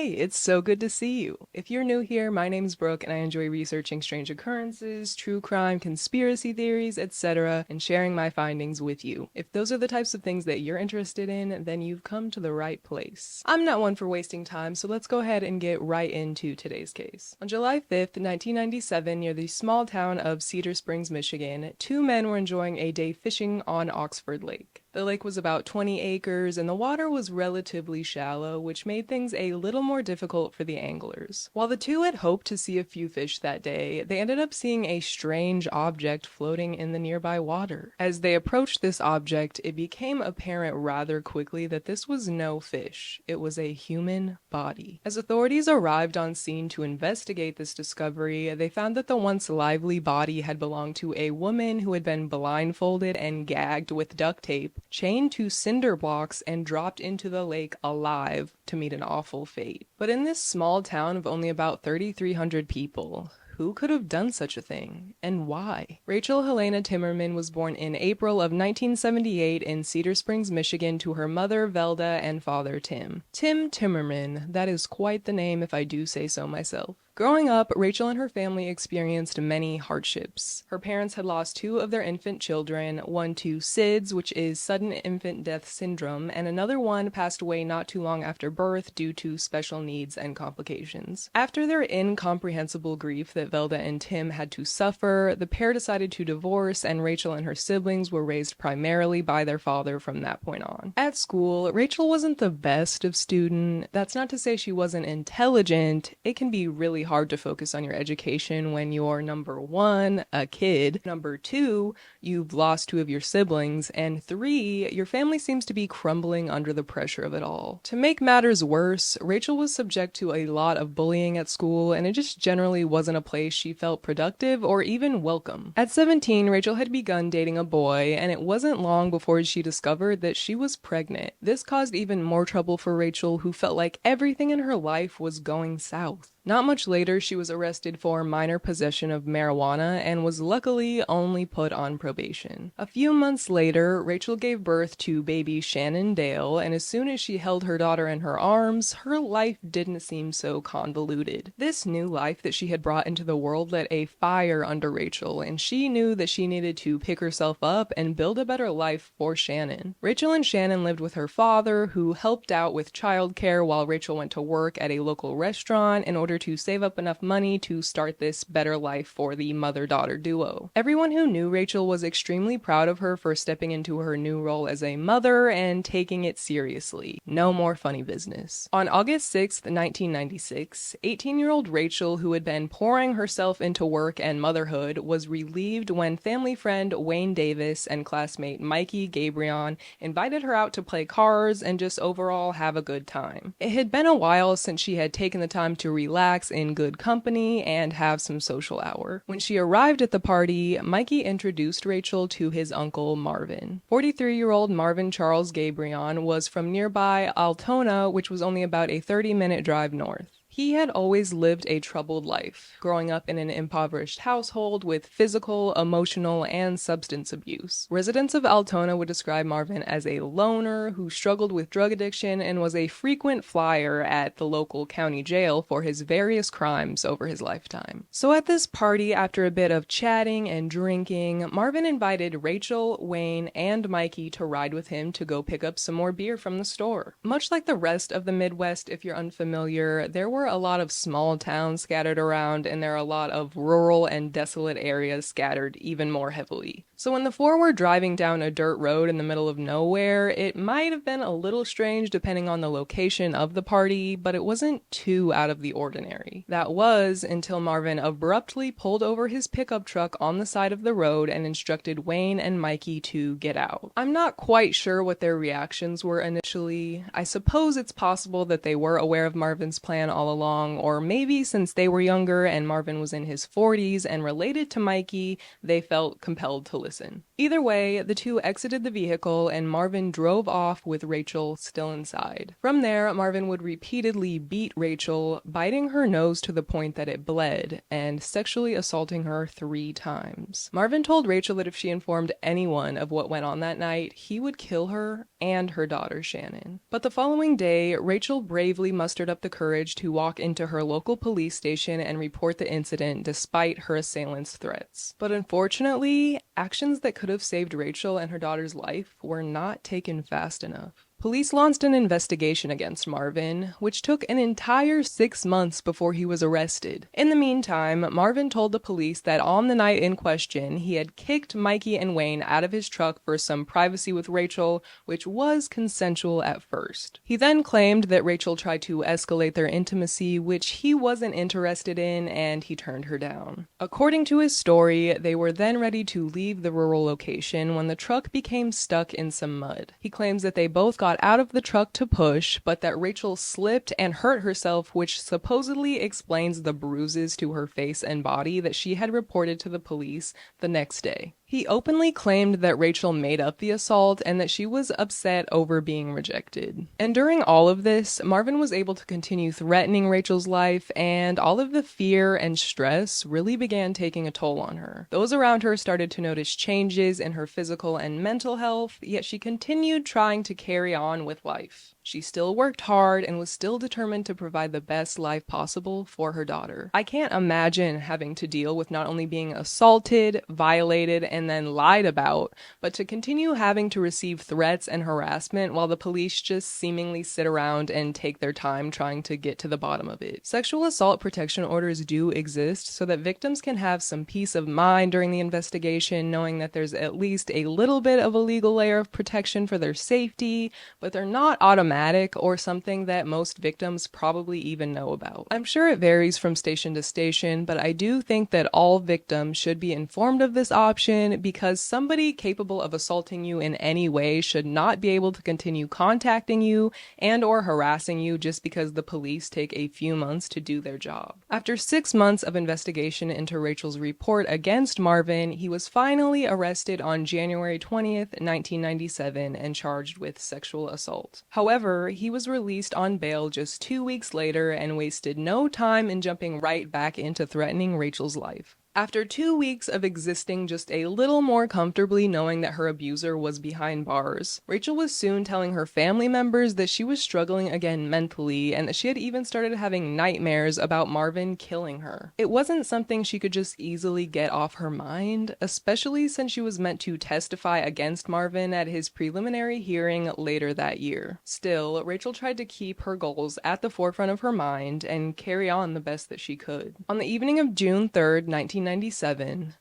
Hey, it's so good to see you. If you're new here, my name's Brooke and I enjoy researching strange occurrences, true crime, conspiracy theories, etc., and sharing my findings with you. If those are the types of things that you're interested in, then you've come to the right place. I'm not one for wasting time, so let's go ahead and get right into today's case. On July 5th, 1997, near the small town of Cedar Springs, Michigan, two men were enjoying a day fishing on Oxford Lake. The lake was about 20 acres and the water was relatively shallow, which made things a little more difficult for the anglers. While the two had hoped to see a few fish that day, they ended up seeing a strange object floating in the nearby water. As they approached this object, it became apparent rather quickly that this was no fish. It was a human body. As authorities arrived on scene to investigate this discovery, they found that the once lively body had belonged to a woman who had been blindfolded and gagged with duct tape, chained to cinder blocks, and dropped into the lake alive to meet an awful fate. But in this small town of only about 3,300 people, who could have done such a thing, and why? Rachel Helena Timmerman was born in April of 1978 in Cedar Springs, Michigan, to her mother Velda and father Tim. Tim Timmerman, that is quite the name if I do say so myself. Growing up, Rachel and her family experienced many hardships. Her parents had lost two of their infant children, one to SIDS, which is sudden infant death syndrome, and another one passed away not too long after birth due to special needs and complications. After their incomprehensible grief that Velda and Tim had to suffer, the pair decided to divorce, and Rachel and her siblings were raised primarily by their father from that point on. At school, Rachel wasn't the best of student. That's not to say she wasn't intelligent. It can be really hard to focus on your education when you're number one, a kid, number two, you've lost two of your siblings, and three, your family seems to be crumbling under the pressure of it all. To make matters worse, Rachel was subject to a lot of bullying at school, and it just generally wasn't a place she felt productive or even welcome. At 17, Rachel had begun dating a boy, and it wasn't long before she discovered that she was pregnant. This caused even more trouble for Rachel, who felt like everything in her life was going south. Not much later, she was arrested for minor possession of marijuana and was luckily only put on probation. A few months later, Rachel gave birth to baby Shannon Dale, and as soon as she held her daughter in her arms, her life didn't seem so convoluted. This new life that she had brought into the world lit a fire under Rachel, and she knew that she needed to pick herself up and build a better life for Shannon. Rachel and Shannon lived with her father, who helped out with childcare while Rachel went to work at a local restaurant in order to save up enough money to start this better life for the mother-daughter duo. Everyone who knew Rachel was extremely proud of her for stepping into her new role as a mother and taking it seriously. No more funny business. On August 6th, 1996, 18-year-old Rachel, who had been pouring herself into work and motherhood, was relieved when family friend Wayne Davis and classmate Marvin Gabrion invited her out to play cards and just overall have a good time. It had been a while since she had taken the time to relax in good company and have some social hour. When she arrived at the party, Mikey introduced Rachel to his uncle Marvin. 43-year-old Marvin Charles Gabrion was from nearby Altona, which was only about a 30-minute drive north. He had always lived a troubled life, growing up in an impoverished household with physical, emotional, and substance abuse. Residents of Altona would describe Marvin as a loner who struggled with drug addiction and was a frequent flyer at the local county jail for his various crimes over his lifetime. So at this party, after a bit of chatting and drinking, Marvin invited Rachel, Wayne, and Mikey to ride with him to go pick up some more beer from the store. Much like the rest of the Midwest, if you're unfamiliar, there were a lot of small towns scattered around, and there are a lot of rural and desolate areas scattered even more heavily. So when the four were driving down a dirt road in the middle of nowhere, it might have been a little strange depending on the location of the party, but it wasn't too out of the ordinary. That was until Marvin abruptly pulled over his pickup truck on the side of the road and instructed Wayne and Mikey to get out. I'm not quite sure what their reactions were initially. I suppose it's possible that they were aware of Marvin's plan all along, or maybe since they were younger and Marvin was in his 40s and related to Mikey, they felt compelled to listen. listen. Either way, the two exited the vehicle and Marvin drove off with Rachel still inside. From there, Marvin would repeatedly beat Rachel, biting her nose to the point that it bled, and sexually assaulting her 3 times. Marvin told Rachel that if she informed anyone of what went on that night, he would kill her and her daughter Shannon. But the following day, Rachel bravely mustered up the courage to walk into her local police station and report the incident despite her assailant's threats. But unfortunately, actions that could have saved Rachel and her daughter's life were not taken fast enough. Police launched an investigation against Marvin, which took an entire 6 months before he was arrested. In the meantime, Marvin told the police that on the night in question, he had kicked Mikey and Wayne out of his truck for some privacy with Rachel, which was consensual at first. He then claimed that Rachel tried to escalate their intimacy, which he wasn't interested in, and he turned her down. According to his story, they were then ready to leave the rural location when the truck became stuck in some mud. He claims that they both got out of the truck to push, but that Rachel slipped and hurt herself, which supposedly explains the bruises to her face and body that she had reported to the police the next day. He openly claimed that Rachel made up the assault and that she was upset over being rejected. And during all of this, Marvin was able to continue threatening Rachel's life, and all of the fear and stress really began taking a toll on her. Those around her started to notice changes in her physical and mental health, yet she continued trying to carry on with life. She still worked hard and was still determined to provide the best life possible for her daughter. I can't imagine having to deal with not only being assaulted, violated, and then lied about, but to continue having to receive threats and harassment while the police just seemingly sit around and take their time trying to get to the bottom of it. Sexual assault protection orders do exist so that victims can have some peace of mind during the investigation, knowing that there's at least a little bit of a legal layer of protection for their safety, but they're not automatic or something that most victims probably even know about. I'm sure it varies from station to station, but I do think that all victims should be informed of this option, because somebody capable of assaulting you in any way should not be able to continue contacting you and or harassing you just because the police take a few months to do their job. After 6 months of investigation into Rachel's report against Marvin, he was finally arrested on January 20th, 1997 and charged with sexual assault. However, he was released on bail just 2 weeks later and wasted no time in jumping right back into threatening Rachel's life. After 2 weeks of existing just a little more comfortably knowing that her abuser was behind bars, Rachel was soon telling her family members that she was struggling again mentally and that she had even started having nightmares about Marvin killing her. It wasn't something she could just easily get off her mind, especially since she was meant to testify against Marvin at his preliminary hearing later that year. Still, Rachel tried to keep her goals at the forefront of her mind and carry on the best that she could. On the evening of June 3rd, 1997,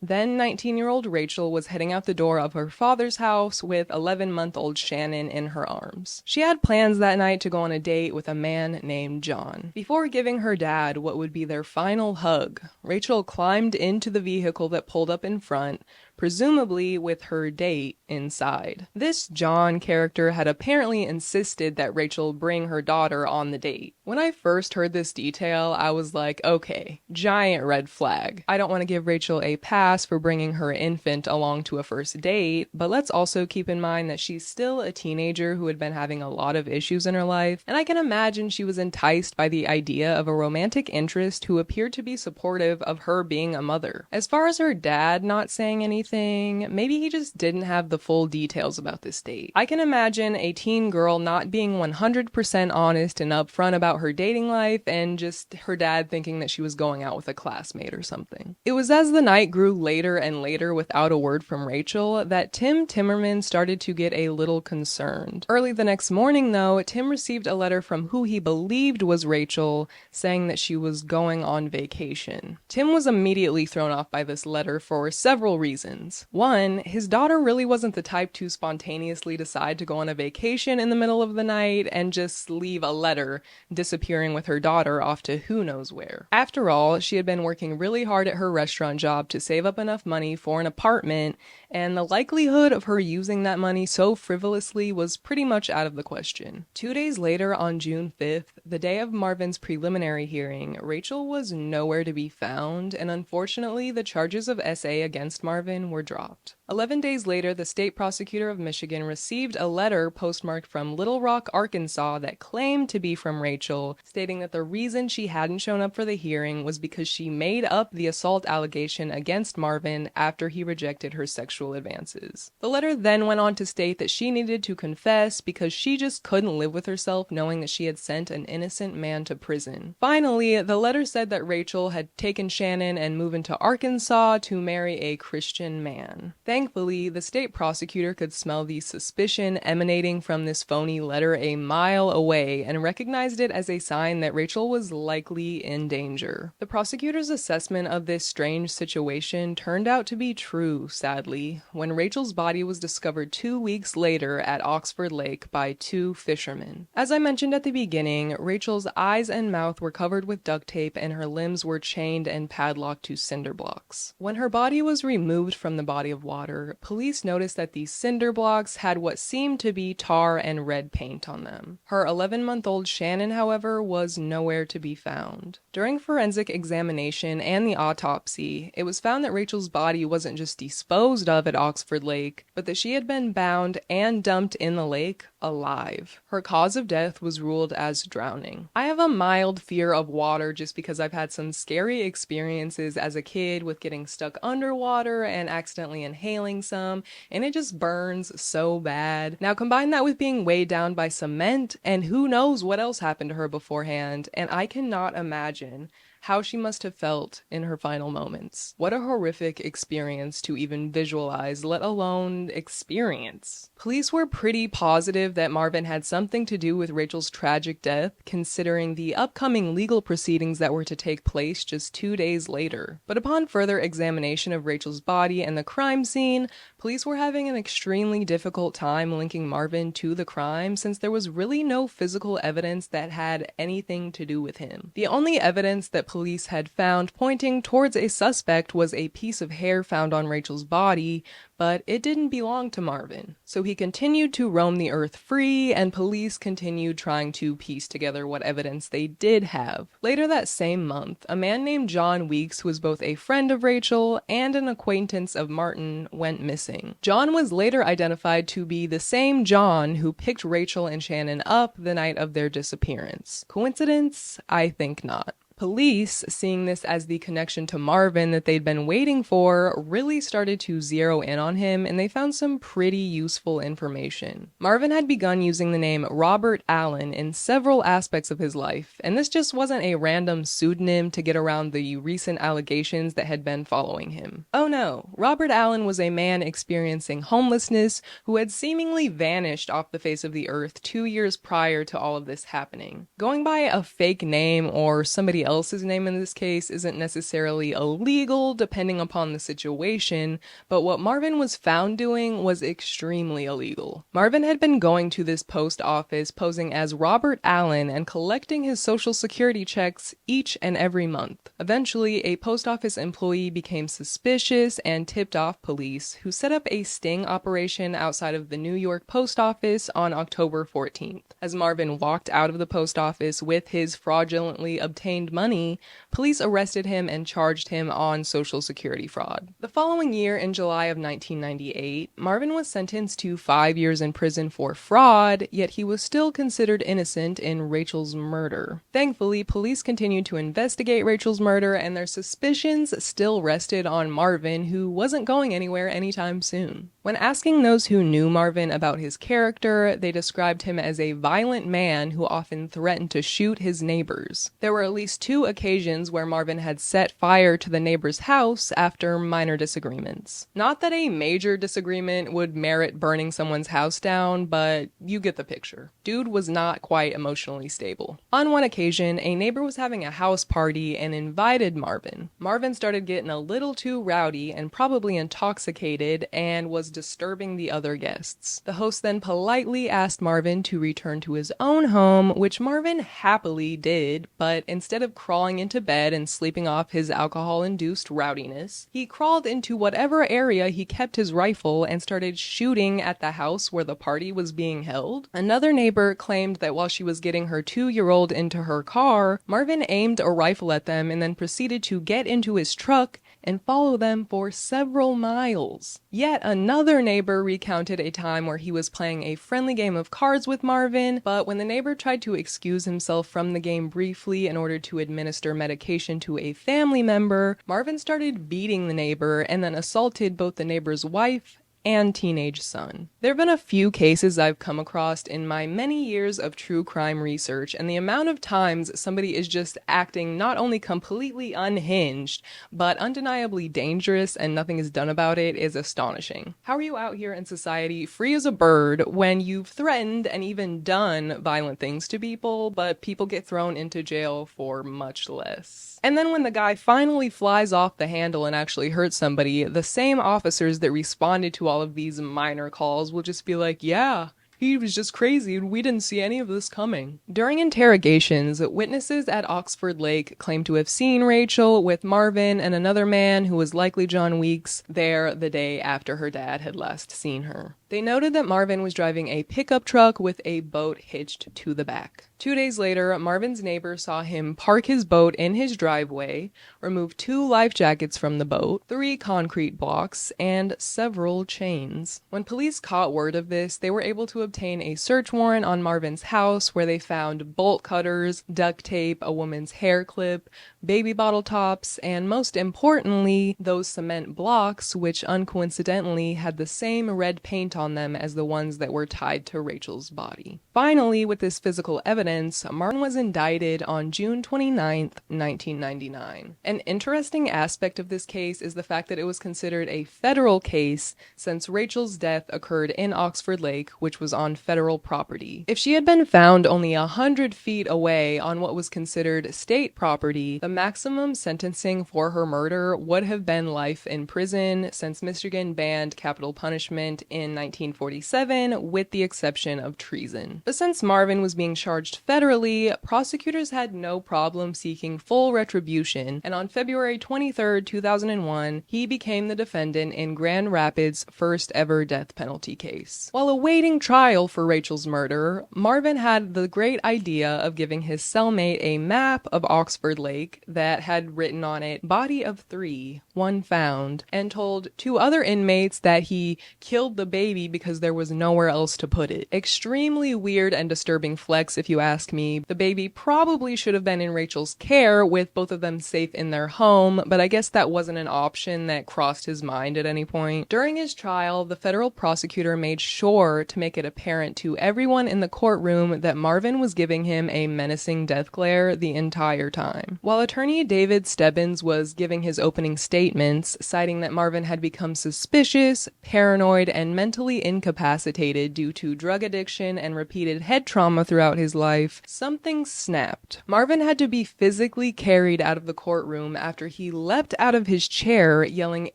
then 19-year-old Rachel was heading out the door of her father's house with 11-month-old Shannon in her arms. She had plans that night to go on a date with a man named John. Before giving her dad what would be their final hug, Rachel climbed into the vehicle that pulled up in front, presumably with her date inside. This John character had apparently insisted that Rachel bring her daughter on the date. When I first heard this detail, I was like, okay, giant red flag. I don't want to give Rachel a pass for bringing her infant along to a first date, but let's also keep in mind that she's still a teenager who had been having a lot of issues in her life, and I can imagine she was enticed by the idea of a romantic interest who appeared to be supportive of her being a mother. As far as her dad not saying anything, maybe he just didn't have the full details about this date. I can imagine a teen girl not being 100% honest and upfront about her dating life, and just her dad thinking that she was going out with a classmate or something. It was as the night grew later and later without a word from Rachel that Tim Timmerman started to get a little concerned. Early the next morning, though, Tim received a letter from who he believed was Rachel saying that she was going on vacation. Tim was immediately thrown off by this letter for several reasons. One, his daughter really wasn't the type to spontaneously decide to go on a vacation in the middle of the night and just leave a letter disappearing with her daughter off to who knows where. After all, she had been working really hard at her restaurant job to save up enough money for an apartment, and the likelihood of her using that money so frivolously was pretty much out of the question. 2 days later, on June 5th, the day of Marvin's preliminary hearing, Rachel was nowhere to be found, and unfortunately, the charges of SA against Marvin Marvin were dropped. 11 days later, the state prosecutor of Michigan received a letter postmarked from Little Rock, Arkansas that claimed to be from Rachel, stating that the reason she hadn't shown up for the hearing was because she made up the assault allegation against Marvin after he rejected her sexual advances. The letter then went on to state that she needed to confess because she just couldn't live with herself knowing that she had sent an innocent man to prison. Finally, the letter said that Rachel had taken Shannon and moved into Arkansas to marry a Christian man. Thankfully, the state prosecutor could smell the suspicion emanating from this phony letter a mile away and recognized it as a sign that Rachel was likely in danger. The prosecutor's assessment of this strange situation turned out to be true, sadly, when Rachel's body was discovered 2 weeks later at Oxford Lake by 2 fishermen. As I mentioned at the beginning, Rachel's eyes and mouth were covered with duct tape and her limbs were chained and padlocked to cinder blocks. When her body was removed from the body of water, police noticed that these cinder blocks had what seemed to be tar and red paint on them. Her 11-month-old Shannon, however, was nowhere to be found. During forensic examination and the autopsy, it was found that Rachel's body wasn't just disposed of at Oxford Lake, but that she had been bound and dumped in the lake alive. Her cause of death was ruled as drowning. I have a mild fear of water just because I've had some scary experiences as a kid with getting stuck underwater and accidentally inhaling some, and it just burns so bad. Now combine that with being weighed down by cement, and who knows what else happened to her beforehand, and I cannot imagine how she must have felt in her final moments. What a horrific experience to even visualize, let alone experience. Police were pretty positive that Marvin had something to do with Rachel's tragic death, considering the upcoming legal proceedings that were to take place just 2 days later. But upon further examination of Rachel's body and the crime scene, police were having an extremely difficult time linking Marvin to the crime since there was really no physical evidence that had anything to do with him. The only evidence that police had found pointing towards a suspect was a piece of hair found on Rachel's body, but it didn't belong to Marvin. So he continued to roam the earth free, and police continued trying to piece together what evidence they did have. Later that same month, a man named John Weeks, who was both a friend of Rachel and an acquaintance of Martin, went missing. John was later identified to be the same John who picked Rachel and Shannon up the night of their disappearance. Coincidence? I think not. Police, seeing this as the connection to Marvin that they'd been waiting for, really started to zero in on him, and they found some pretty useful information. Marvin had begun using the name Robert Allen in several aspects of his life, and this just wasn't a random pseudonym to get around the recent allegations that had been following him. Oh no, Robert Allen was a man experiencing homelessness who had seemingly vanished off the face of the earth 2 years prior to all of this happening. Going by a fake name or somebody else's name in this case isn't necessarily illegal depending upon the situation, but what Marvin was found doing was extremely illegal. Marvin had been going to this post office posing as Robert Allen and collecting his social security checks each and every month. Eventually, a post office employee became suspicious and tipped off police, who set up a sting operation outside of the New York post office on October 14th. As Marvin walked out of the post office with his fraudulently obtained money, police arrested him and charged him on social security fraud. The following year, in July of 1998, Marvin was sentenced to 5 years in prison for fraud, yet he was still considered innocent in Rachel's murder. Thankfully, police continued to investigate Rachel's murder, and their suspicions still rested on Marvin, who wasn't going anywhere anytime soon. When asking those who knew Marvin about his character, they described him as a violent man who often threatened to shoot his neighbors. There were at least 2 occasions where Marvin had set fire to the neighbor's house after minor disagreements. Not that a major disagreement would merit burning someone's house down, but you get the picture. Dude was not quite emotionally stable. On one occasion, a neighbor was having a house party and invited Marvin. Marvin started getting a little too rowdy and probably intoxicated and was disturbing the other guests. The host then politely asked Marvin to return to his own home, which Marvin happily did, but instead of crawling into bed and sleeping off his alcohol-induced rowdiness, he crawled into whatever area he kept his rifle and started shooting at the house where the party was being held. Another neighbor claimed that while she was getting her 2-year-old into her car, Marvin aimed a rifle at them and then proceeded to get into his truck and follow them for several miles. Yet another neighbor recounted a time where he was playing a friendly game of cards with Marvin, but when the neighbor tried to excuse himself from the game briefly in order to administer medication to a family member, Marvin started beating the neighbor and then assaulted both the neighbor's wife and teenage son. There have been a few cases I've come across in my many years of true crime research, and the amount of times somebody is just acting not only completely unhinged, but undeniably dangerous and nothing is done about it is astonishing. How are you out here in society free as a bird when you've threatened and even done violent things to people, but people get thrown into jail for much less? And then when the guy finally flies off the handle and actually hurts somebody, the same officers that responded to all of these minor calls will just be like, yeah, he was just crazy and we didn't see any of this coming. During interrogations, witnesses at Oxford Lake claimed to have seen Rachel with Marvin and another man who was likely John Weeks there the day after her dad had last seen her. They noted that Marvin was driving a pickup truck with a boat hitched to the back. 2 days later, Marvin's neighbor saw him park his boat in his driveway, remove 2 life jackets from the boat, 3 concrete blocks, and several chains. When police caught word of this, they were able to obtain a search warrant on Marvin's house where they found bolt cutters, duct tape, a woman's hair clip, baby bottle tops, and most importantly, those cement blocks which uncoincidentally had the same red paint on them as the ones that were tied to Rachel's body. Finally, with this physical evidence, Marvin was indicted on June 29, 1999. An interesting aspect of this case is the fact that it was considered a federal case since Rachel's death occurred in Oxford Lake, which was on federal property. If she had been found only 100 feet away on what was considered state property, the maximum sentencing for her murder would have been life in prison, since Michigan banned capital punishment in 1947 with the exception of treason. But since Marvin was being charged federally, prosecutors had no problem seeking full retribution, and on February 23, 2001, he became the defendant in Grand Rapids' first ever death penalty case. While awaiting trial for Rachel's murder, Marvin had the great idea of giving his cellmate a map of Oxford Lake that had written on it, "Body of 3, 1 found," and told 2 other inmates that he killed the baby because there was nowhere else to put it. Extremely weird and disturbing flex, if you ask me. The baby probably should have been in Rachel's care with both of them safe in their home, but I guess that wasn't an option that crossed his mind at any point. During his trial, the federal prosecutor made sure to make it apparent to everyone in the courtroom that Marvin was giving him a menacing death glare the entire time. While attorney David Stebbins was giving his opening statements, citing that Marvin had become suspicious, paranoid, and mentally incapacitated due to drug addiction and repeated head trauma throughout his life, something snapped. Marvin had to be physically carried out of the courtroom after he leapt out of his chair, yelling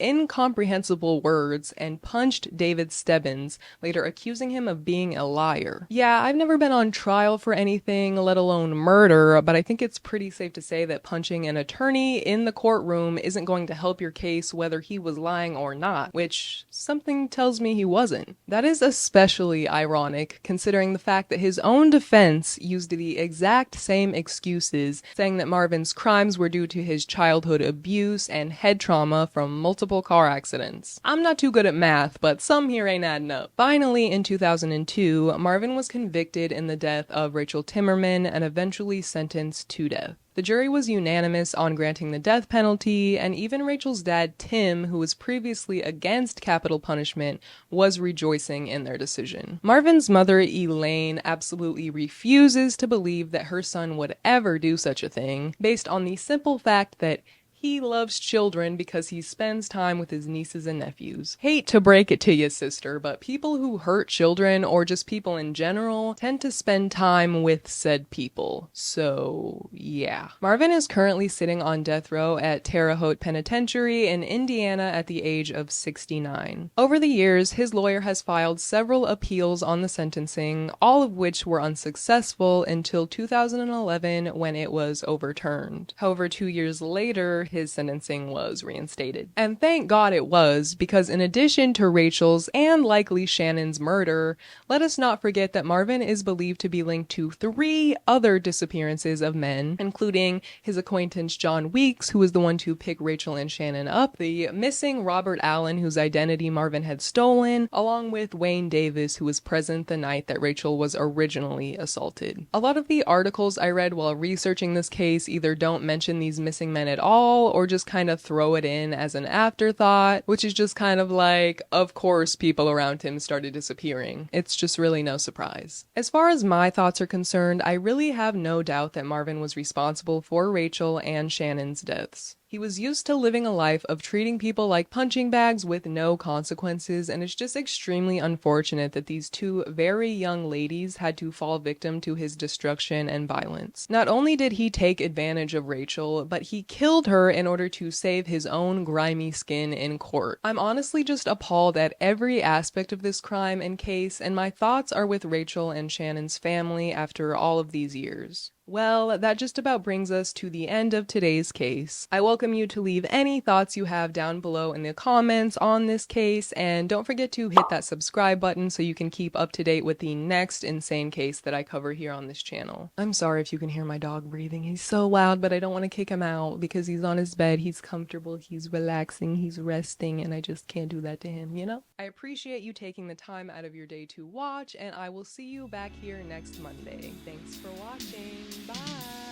incomprehensible words, and punched David Stebbins, later accusing him of being a liar. Yeah, I've never been on trial for anything, let alone murder, but I think it's pretty safe to say that punching an attorney in the courtroom isn't going to help your case whether he was lying or not, which something tells me he wasn't. That is especially ironic considering the fact that his own defense used the exact same excuses, saying that Marvin's crimes were due to his childhood abuse and head trauma from multiple car accidents. I'm not too good at math, but some here ain't adding up. Finally, in 2002, Marvin was convicted in the death of Rachel Timmerman and eventually sentenced to death. The jury was unanimous on granting the death penalty, and even Rachel's dad, Tim, who was previously against capital punishment, was rejoicing in their decision. Marvin's mother, Elaine, absolutely refuses to believe that her son would ever do such a thing, based on the simple fact that He loves children because he spends time with his nieces and nephews. Hate to break it to you, sister, but people who hurt children, or just people in general, tend to spend time with said people. So, yeah. Marvin is currently sitting on death row at Terre Haute Penitentiary in Indiana at the age of 69. Over the years, his lawyer has filed several appeals on the sentencing, all of which were unsuccessful until 2011 when it was overturned. However, 2 years later, his sentencing was reinstated. And thank God it was, because in addition to Rachel's and likely Shannon's murder, let us not forget that Marvin is believed to be linked to 3 other disappearances of men, including his acquaintance John Weeks, who was the one to pick Rachel and Shannon up, the missing Robert Allen, whose identity Marvin had stolen, along with Wayne Davis, who was present the night that Rachel was originally assaulted. A lot of the articles I read while researching this case either don't mention these missing men at all, or just kind of throw it in as an afterthought, which is just kind of like, of course people around him started disappearing. It's just really no surprise. As far as my thoughts are concerned, I really have no doubt that Marvin was responsible for Rachel and Shannon's deaths. He was used to living a life of treating people like punching bags with no consequences, and it's just extremely unfortunate that these 2 very young ladies had to fall victim to his destruction and violence. Not only did he take advantage of Rachel, but he killed her in order to save his own grimy skin in court. I'm honestly just appalled at every aspect of this crime and case, and my thoughts are with Rachel and Shannon's family after all of these years. Well, that just about brings us to the end of today's case. I welcome you to leave any thoughts you have down below in the comments on this case, and don't forget to hit that subscribe button so you can keep up to date with the next insane case that I cover here on this channel. I'm sorry if you can hear my dog breathing. He's so loud, but I don't want to kick him out because he's on his bed, he's comfortable, he's relaxing, he's resting, and I just can't do that to him, you know? I appreciate you taking the time out of your day to watch, and I will see you back here next Monday. Thanks for watching. Bye!